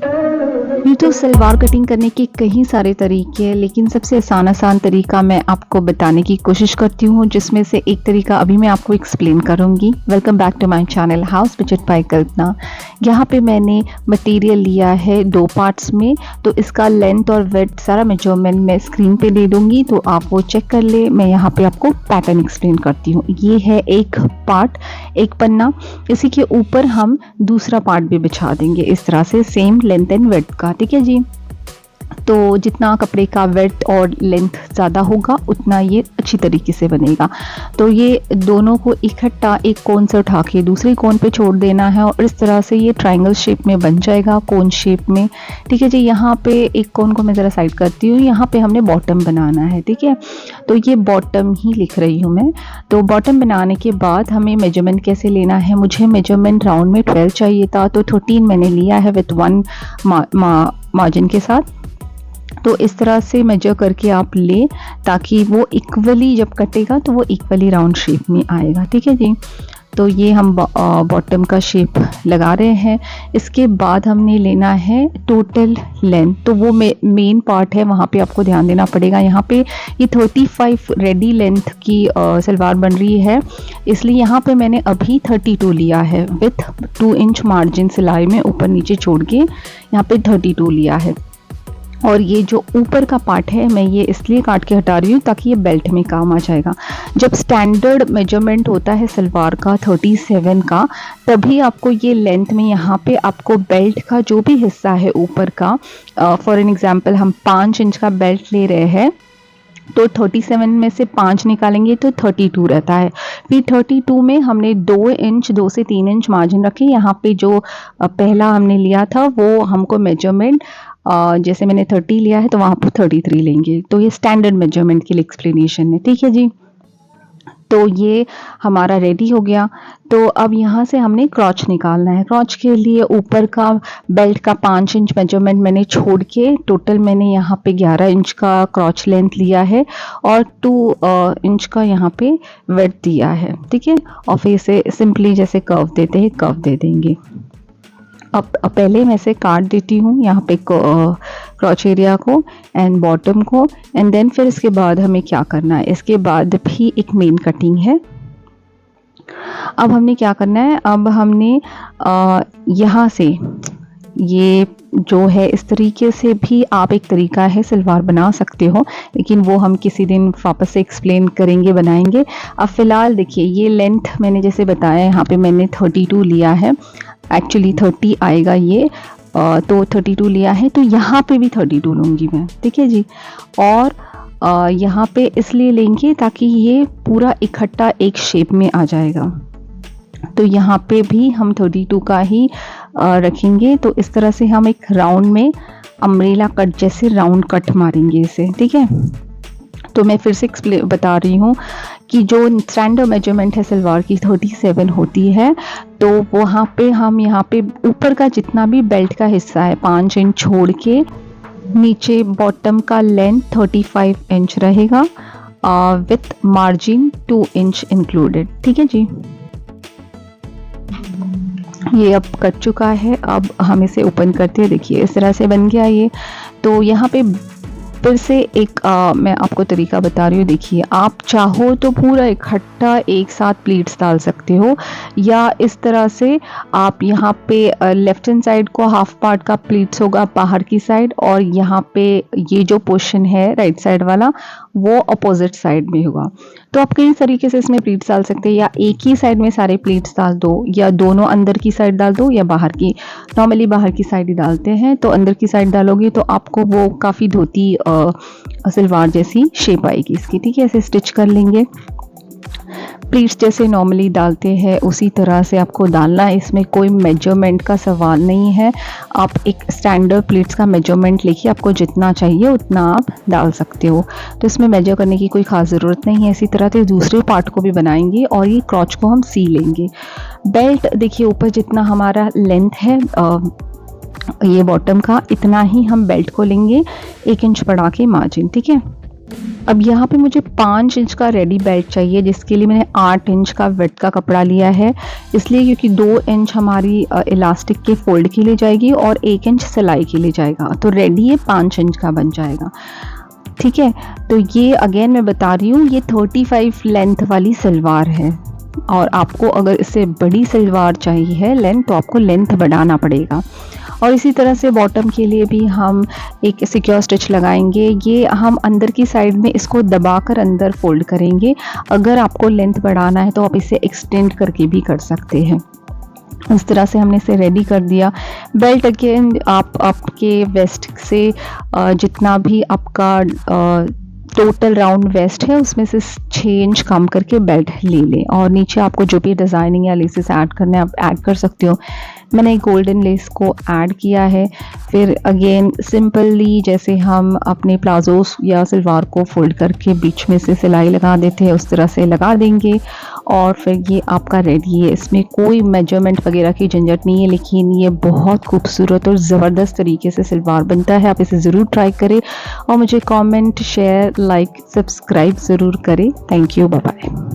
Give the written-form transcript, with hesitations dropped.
यूँ तो सलवार कटिंग करने के कई सारे तरीके हैं, लेकिन सबसे आसान तरीका मैं आपको बताने की कोशिश करती हूँ, जिसमें से एक तरीका अभी मैं आपको एक्सप्लेन करूँगी। Welcome back to my channel house budget by Kalpana. यहाँ पे मैंने मटेरियल लिया है 2 पार्ट्स में, तो इसका लेंथ और विड्थ सारा मेजरमेंट मैं स्क्रीन पे दे दूँगी, तो आप वो चेक कर ले। मैं यहाँ पे आपको पैटर्न एक्सप्लेन करती हूँ। ये है एक पार्ट, एक पन्ना, इसी के ऊपर हम दूसरा पार्ट भी बिछा देंगे इस तरह से सेम लेंथ एंड विड्थ का, ठीक है जी। तो जितना कपड़े का विड्थ और लेंथ ज़्यादा होगा उतना ये अच्छी तरीके से बनेगा। तो ये दोनों को इकट्ठा एक कोन से उठा के दूसरे कोन पे छोड़ देना है और इस तरह से ये ट्रायंगल शेप में बन जाएगा, कोन शेप में, ठीक है जी। यहाँ पे एक कोन को मैं ज़रा साइड करती हूँ, यहाँ पे हमने बॉटम बनाना है, ठीक है। तो ये बॉटम ही लिख रही हूँ मैं। तो बॉटम बनाने के बाद हमें मेजरमेंट कैसे लेना है, मुझे मेजरमेंट राउंड में 12 चाहिए था, तो 13 मैंने लिया है विथ 1 मार्जिन के साथ। तो इस तरह से मेजर करके आप ले, ताकि वो इक्वली जब कटेगा तो वो इक्वली राउंड शेप में आएगा, ठीक है जी। तो ये हम बॉटम का शेप लगा रहे हैं। इसके बाद हमने लेना है टोटल लेंथ, तो वो मेन पार्ट है, वहाँ पे आपको ध्यान देना पड़ेगा। यहाँ पे ये 35 रेडी लेंथ की सलवार बन रही है, इसलिए यहाँ पे मैंने अभी 32 लिया है विथ 2 इंच मार्जिन सिलाई में ऊपर नीचे छोड़ के, यहाँ पे 32 लिया है। और ये जो ऊपर का पार्ट है मैं ये इसलिए काट के हटा रही हूँ ताकि ये बेल्ट में काम आ जाएगा। जब स्टैंडर्ड मेजरमेंट होता है सलवार का 37 का, तभी आपको ये लेंथ में यहाँ पे आपको बेल्ट का जो भी हिस्सा है ऊपर का, फॉर एन एग्जांपल हम 5 इंच का बेल्ट ले रहे हैं, तो 37 में से 5 निकालेंगे तो 32 रहता है। फिर 32 में हमने 2 से 3 इंच मार्जिन रखे। यहाँ पे जो पहला हमने लिया था वो हमको मेजरमेंट, जैसे मैंने 30 लिया है तो वहाँ पर 33 लेंगे। तो ये स्टैंडर्ड मेजरमेंट के लिए एक्सप्लेनेशन है, ठीक है जी। तो ये हमारा रेडी हो गया। तो अब यहाँ से हमने क्रॉच निकालना है। क्रॉच के लिए ऊपर का बेल्ट का 5 इंच मेजरमेंट मैंने छोड़ के टोटल मैंने यहाँ पे 11 इंच का क्रॉच लेंथ लिया है और 2 इंच का यहाँ पे विड्थ दिया है, ठीक है। और फिर इसे सिंपली जैसे कर्व देते हैं कर्व दे देंगे। अब पहले मैं इसे काट देती हूँ यहाँ पे क्रॉच एरिया को एंड बॉटम को, एंड देन फिर इसके बाद हमें क्या करना है, इसके बाद भी एक मेन कटिंग है। अब हमने क्या करना है, अब हमने यहाँ से ये जो है इस तरीके से भी आप एक तरीका है सलवार बना सकते हो, लेकिन वो हम किसी दिन वापस से एक्सप्लेन करेंगे, बनाएंगे। अब फ़िलहाल देखिए ये लेंथ मैंने जैसे बताया, यहाँ पे मैंने 32 लिया है, एक्चुअली 30 आएगा ये, तो 32 लिया है, तो यहाँ पे भी 32 लूँगी मैं, ठीक है जी। और यहाँ पे इसलिए लेंगे ताकि ये पूरा इकट्ठा एक शेप में आ जाएगा। तो यहाँ पे भी हम 32 का ही रखेंगे। तो इस तरह से हम एक राउंड में अम्ब्रेला कट जैसे राउंड कट मारेंगे इसे, ठीक है। तो मैं फिर से बता रही हूँ कि जो स्टैंडर्ड मेजरमेंट है सलवार की 37 होती है, तो वहाँ पे हम यहाँ पे ऊपर का जितना भी बेल्ट का हिस्सा है 5 इंच छोड़ के नीचे बॉटम का लेंथ 35 इंच रहेगा विथ मार्जिन 2 इंच इंक्लूडेड, ठीक है जी। ये अब कट चुका है। अब हम इसे ओपन करते हैं, देखिए इस तरह से बन गया ये। तो यहाँ पे फिर से एक मैं आपको तरीका बता रही हूँ, देखिए आप चाहो तो पूरा इकट्ठा एक साथ प्लीट्स डाल सकते हो, या इस तरह से आप यहाँ पे लेफ्ट हैंड साइड को हाफ पार्ट का प्लीट्स होगा बाहर की साइड, और यहाँ पे ये जो पोर्शन है राइट साइड वाला वो अपोजिट साइड में होगा। तो आप कई तरीके से इसमें प्लीट्स डाल सकते हैं, या एक ही साइड में सारे प्लीट्स डाल दो, या दोनों अंदर की साइड डाल दो, या बाहर की। नॉर्मली बाहर की साइड ही डालते हैं, तो अंदर की साइड डालोगे तो आपको वो काफ़ी धोती सलवार जैसी शेप आएगी इसकी, ठीक है। ऐसे स्टिच कर लेंगे, प्लीट्स जैसे नॉर्मली डालते हैं उसी तरह से आपको डालना है। इसमें कोई मेजरमेंट का सवाल नहीं है, आप एक स्टैंडर्ड प्लीट्स का मेजरमेंट लेके आपको जितना चाहिए उतना आप डाल सकते हो। तो इसमें मेजर करने की कोई ख़ास ज़रूरत नहीं है। इसी तरह से दूसरे पार्ट को भी बनाएंगे और ये क्रॉच को हम सी लेंगे। बेल्ट देखिए ऊपर जितना हमारा लेंथ है ये बॉटम का, इतना ही हम बेल्ट को लेंगे 1 इंच बढ़ा के मार्जिन, ठीक है। अब यहाँ पे मुझे 5 इंच का रेडी बेल्ट चाहिए, जिसके लिए मैंने 8 इंच का विड्थ का कपड़ा लिया है, इसलिए क्योंकि 2 इंच हमारी इलास्टिक के फोल्ड के लिए जाएगी और 1 इंच सिलाई के लिए जाएगा, तो रेडी ये 5 इंच का बन जाएगा। ठीक है, तो ये अगेन मैं बता रही हूँ, ये 35 लेंथ वाली सलवार है, और आपको अगर इससे बड़ी सलवार चाहिए है लेंथ, तो आपको लेंथ बढ़ाना पड़ेगा। और इसी तरह से बॉटम के लिए भी हम एक सिक्योर स्टिच लगाएंगे। ये हम अंदर की साइड में इसको दबाकर अंदर फोल्ड करेंगे। अगर आपको लेंथ बढ़ाना है तो आप इसे एक्सटेंड करके भी कर सकते हैं। इस तरह से हमने इसे रेडी कर दिया। बेल्ट अगेन आप आपके वेस्ट से जितना भी आपका टोटल राउंड वेस्ट है उसमें से 6 इंच कम करके बेल्ट ले लें, और नीचे आपको जो भी डिज़ाइनिंग या लेसेस ऐड करने आप ऐड कर सकते हो। मैंने गोल्डन लेस को ऐड किया है। फिर अगेन सिंपली जैसे हम अपने प्लाजो या सलवार को फोल्ड करके बीच में से सिलाई लगा देते हैं, उस तरह से लगा देंगे, और फिर ये आपका रेडी है। इसमें कोई मेजरमेंट वगैरह की झंझट नहीं है, लेकिन ये बहुत खूबसूरत और ज़बरदस्त तरीके से सलवार बनता है। आप इसे ज़रूर ट्राई करें और मुझे कमेंट, शेयर, लाइक, सब्सक्राइब ज़रूर करें। Thank you, bye bye.